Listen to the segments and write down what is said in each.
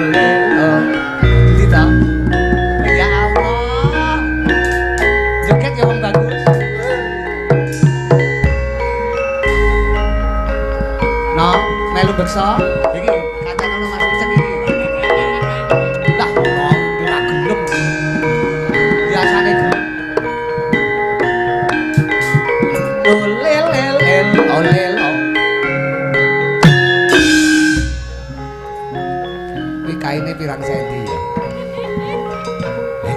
Ndi to? Ya Allah. Joget ya wong bagus. No, melu beksa. Iki kancane ono Mas Picek iki. Lah, ora gelem. Biasane gelem. Olel el olel. Kuwi kaine pirang senti ya?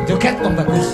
Joget wong bagus.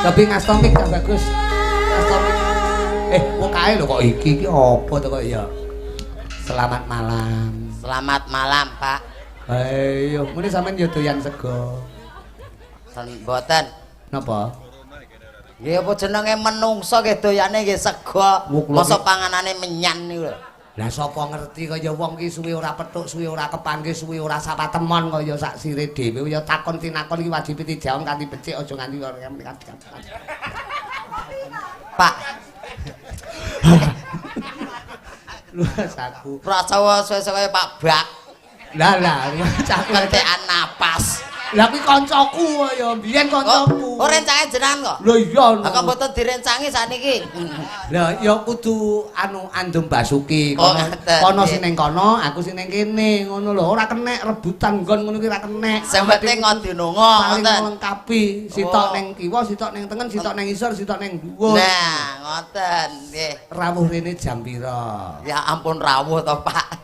Tapi ngastomik gak bagus. Ngastomik. Kok kae lho kok iki apa to kok ya? Selamat malam. Selamat malam, Pak. Ayo, muni sampean yo doyan sego. Mboten. Napa? Nggih apa jenenge menungso nggih doyane nggih sego. Masa panganane menyan niku lho. Lah sapa ngerti kaya wong ki suwe ora petuk, suwe ora kepanggih, suwe ora sapatemon kaya sak sire dhewe ya takon tinakon iki wajib dijawab kanthi becik aja nganti Pak. Lu saku. Prasawa suwe-suwe Pak Bak. Lah, caketekan napas. Lah kuwi kancaku ya, biyen kancaku. Oh, rencange jenengan kok? Lho iya. Kok mboten direncangi saniki? Lah ya kudu andum Basuki kono sing ning kono, aku sing ning kene, ngono lho. Ora kenek rebutan nggon ngono ki ora kenek. Sing penting ngodinunga ngoten. Lengkapi, sitok ning kiwa, sitok ning tengen, sitok ning isor, sitok ning dhuwur. Nah, ngoten nggih. Rawuh rene jam pira? Ya ampun rawuh to, Pak.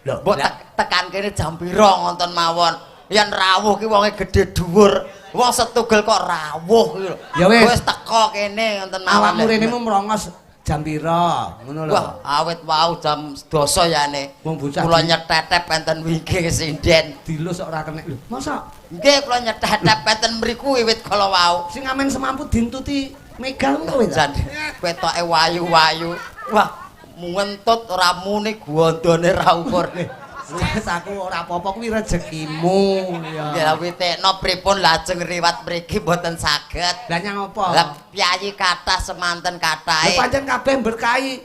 Lho, mbok tekan kene jam pira ngonten mawon. Yen rawuh ki wonge gedhe dhuwur, wong setugel kok rawuh ki lho. Ya wis teko kene ngoten mawon. Awakmu rene merongos jam pira? Ngono lho. Wah, awit wau jam 12 yane. Wong bocah kula nyetetep enten wingi sinden. Dilus ora kenek lho. Masa? Nggih, kula nyetetep enten mriku wiwit kala wau. Sing amen semampu dintuti megang kowe jan. Ketoke wayu-wayu. Wah, ngentut ora muni gondone ra ukur. Wis aku ora apa-apa kuwi rezekimu ya. Ya witekno pripun lajeng riwat mriki mboten saged. Lah nyang apa? Lah piyayi kathah semanten kathahe. Lah pancen kabeh berkahi.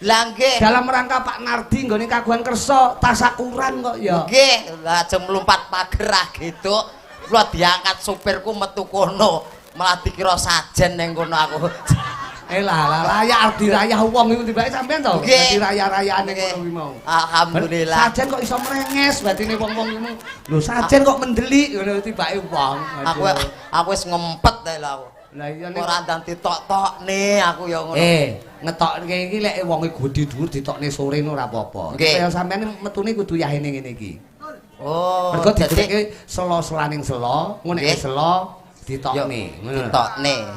Lah nggih. Dalam rangka Pak Nardi nggone kagungan kersa tasakuran kok ya. Nggih, lajeng mlumpat pagerah gitu. Kula diangkat supirku metu kono. Malah dikira sajen ning kono aku. Lah raya dirayah wong iku tibake sampean to? Dirayah-rayane ngono kuwi mau. Alhamdulillah. Sajen kok iso mrenges batine wong-wong iku. Lho sajen kok mendelik ngono tibake wong. Aku wis ngempet ae lho aku. Lah iya nek ora ndang ditok-tokne aku ya ngono. Ngetokke iki lek wonge gedhe dhuwur ditokne sore ora apa-apa. Kaya sampean metune kudu yahene ngene iki. Oh, mergo dadi selo-selaning selo, ngene selo ditokne ngono.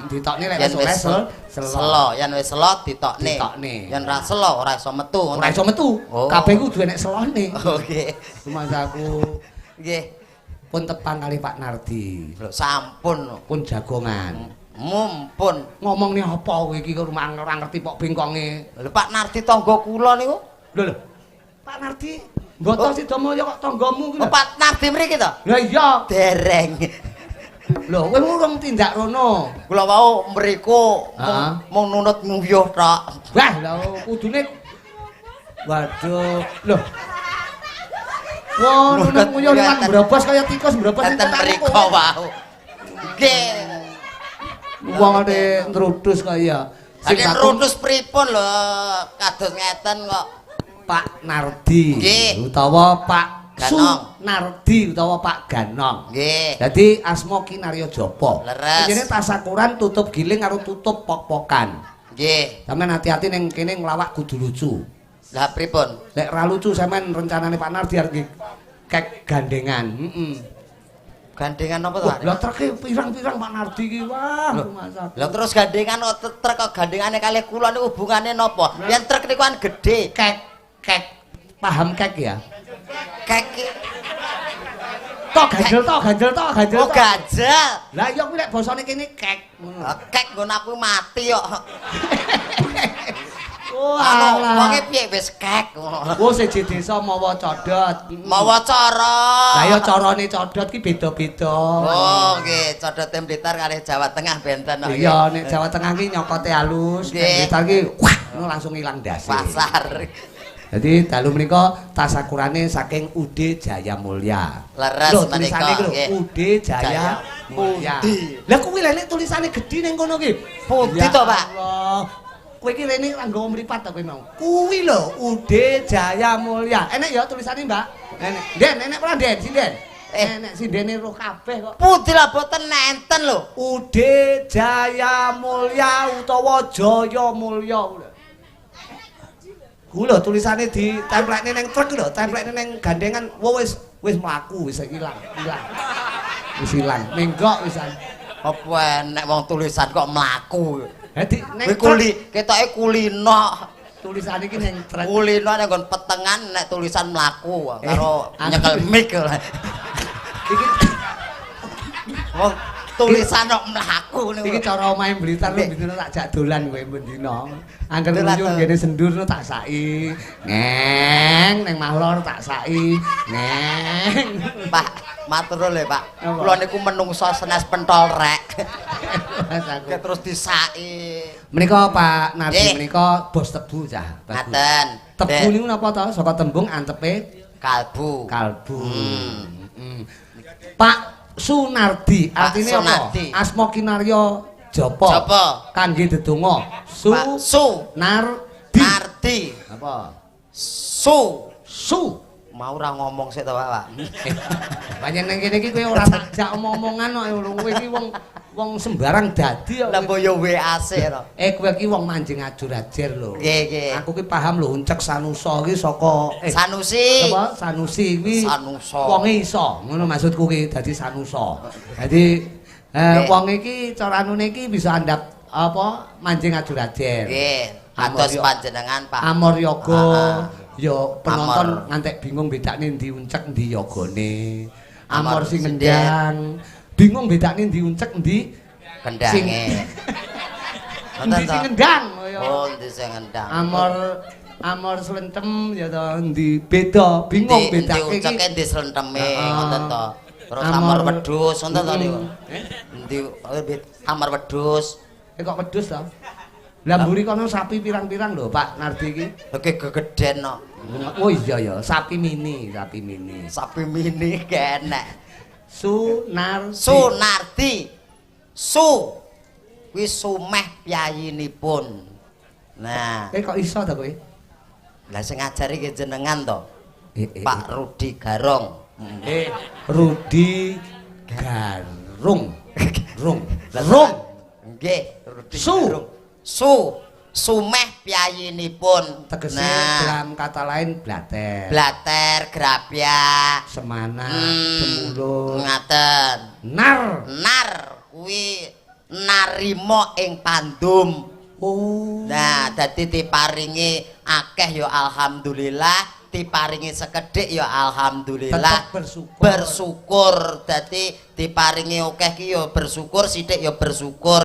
Ditokne lek wis selo. Yen wis selo ditokne. Yen ra selo ora iso metu. Ora iso metu. Kabeh ku duwe nek selone. Oke. Rumangsaku. Nggih. Pun tepang kali Pak Nardi. Lho sampun. Pun jagongan. Mumpun. Ngomongnya apa kowe iki ora ngerti pok bengkonge. Lho Pak Nardi tangga kula niku. Lho. Pak Nardi, mboten Sidomulya kok tanggamu kuwi. Oh, Pak Nardi mriki to? Lah iya. Dereng. Lho, kowe urung tindak rono. Kula wau mriku mung nunut nguyuh tok. Wah, lha kudune waduh. Lho. Wah, nunut nguyuh nang brobos kaya tikus brobos enten mriku wau. Nggih. Wong ade ntrudus kaya. Sing ntrudus pripun lho kados ngeten kok. Pak Nardi utawa Pak Sunardi utawa Pak Ganong. Nggih. Dadi asma Kinarya Japa. Leres. Jenenge tasakuran tutup giling karo tutup pok-pokan. Nggih. Sampeyan hati-hati ning kene nglawak kudu lucu. Lah pripun? Lek ra lucu sampeyan rencanane Pak Nardi arep kek gandengan. Gandengan apa to? Lah treke pirang-pirang Pak Nardi iki. Wah, masak. Lah terus gandengan kok trek kok gandengane kalih kula niku hubungane napa? Yen trek niku kan gedhe. Kek. Paham kek ya? Kek iki. Tok ganjel tok. Oh, ganjel. Lah iya kuwi lek basane kene kek ngono. Kek nggon aku mati kok. Oh, alah. Wonge piye wis kek. Oh, siji desa mawa codot. Mawa cara. Lah ya carane codot ki beda-beda. Oh, nggih, codote Blitar kalih Jawa Tengah benten kok. Iya, nek Jawa Tengah ki nyokote halus, nek Blitar ki ngono langsung ilang ndase. Pasar. Jadi dalu menika tasakurane saking Ude Jayamulya. Leres menika nggih. Ude Jayamulya. Lah kuwi lek tulisane gedhi ning kono ki. Pundi to, Pak? Kowe iki rene ra nggawa mripat ta kowe mau. Kuwi lho Ude Jayamulya. Enek ya tulisane, Mbak. Enek. Den, enek ora Den, sinden. Enek sindene roh kabeh kok. Pundi lah boten nenten lho. Ude Jayamulya utawa Jayamulya. Kuwi lho tulisane di templekne ning truk lho, templekne ning gandengan. Wis mlaku, wis ilang. Wis ilang. Menggok wisan. Apa enek wong tulisan kok mlaku. Dadi nek ketoke kulino. Tulisane iki ning truk. Kulino nek nggon petengan nek tulisan mlaku karo nyekel mic. Iki wong tulisan kok mlaku niku. Iki cara omahe Blitar lho bendina tak jak dolan kowe bendina. Angger nguyu ngene sendur tak saki. Ngeng ning mahlor tak saki. Ngeng. Pak, matur nuwun Pak. Kula niku menungso senes pentol rek. Terus disaki. Menika Pak Nardi menika bos tebu cah. Ngaten. Tebu niku napa to? Saka tembung antepe kalbu. Pak Sunardi artine apa? Asma Kinarya Japa. Kangge dedonga. Nardi. Apa? Su. Mau ora ngomong sik to, Pak. Panjen ning kene iki kowe ora takjak omong-omongan kok kowe iki wong sembarang dadi kok. Lah boyo WAC to. Kowe iki wong manjing ajur-ajer lho. Nggih. Aku ki paham lho uncek Sanusa iki saka Sanusi. Apa? Sanusi kuwi Sanusa. Wonge iso. Ngono maksudku ki dadi Sanusa. Dadi wong iki cara anune iki bisa andhap apa manjing ajur-ajer. Nggih. Atos panjenengan Pak Amor Yoga. Ya penonton ngantek bingung bedakne ndi uncek ndi yogane. Amor sing ngendang. Bingung bedakne ndi uncek ndi kendange. Ndi sing ngendang. Oh, ndi sing ngendang. Amor slentem ya to ndi beda bingung bedake iki. Unceke ndi slenteme ngoten to. Terus amor wedhus ngoten to niku. Ndi amor wedhus. Kok wedhus to? Lah mburi kono sapi pirang-pirang lho Pak Nardi iki. Oke gegeden no. Oh iya ya, sapi mini. Sapi mini kenek. Sunardi. Kuwi sumeh piyayinipun. Nah, kok iso ta kowe? Lah sing ngajari ki jenengan to. Pak Rudi Garong. Rudi Garung. Rung. Nggih, Rudi Garung. Sumeh piyayinipun. Tegese dalam kata lain blater. Blater, grabya, semana, temulung. Ngaten. Nar kuwi narima ing pandum. Oh. Nah, dadi diparingi akeh ya alhamdulillah, diparingi sekedhik ya alhamdulillah. Bersyukur. Dadi diparingi akeh ki ya bersyukur, sithik ya bersyukur.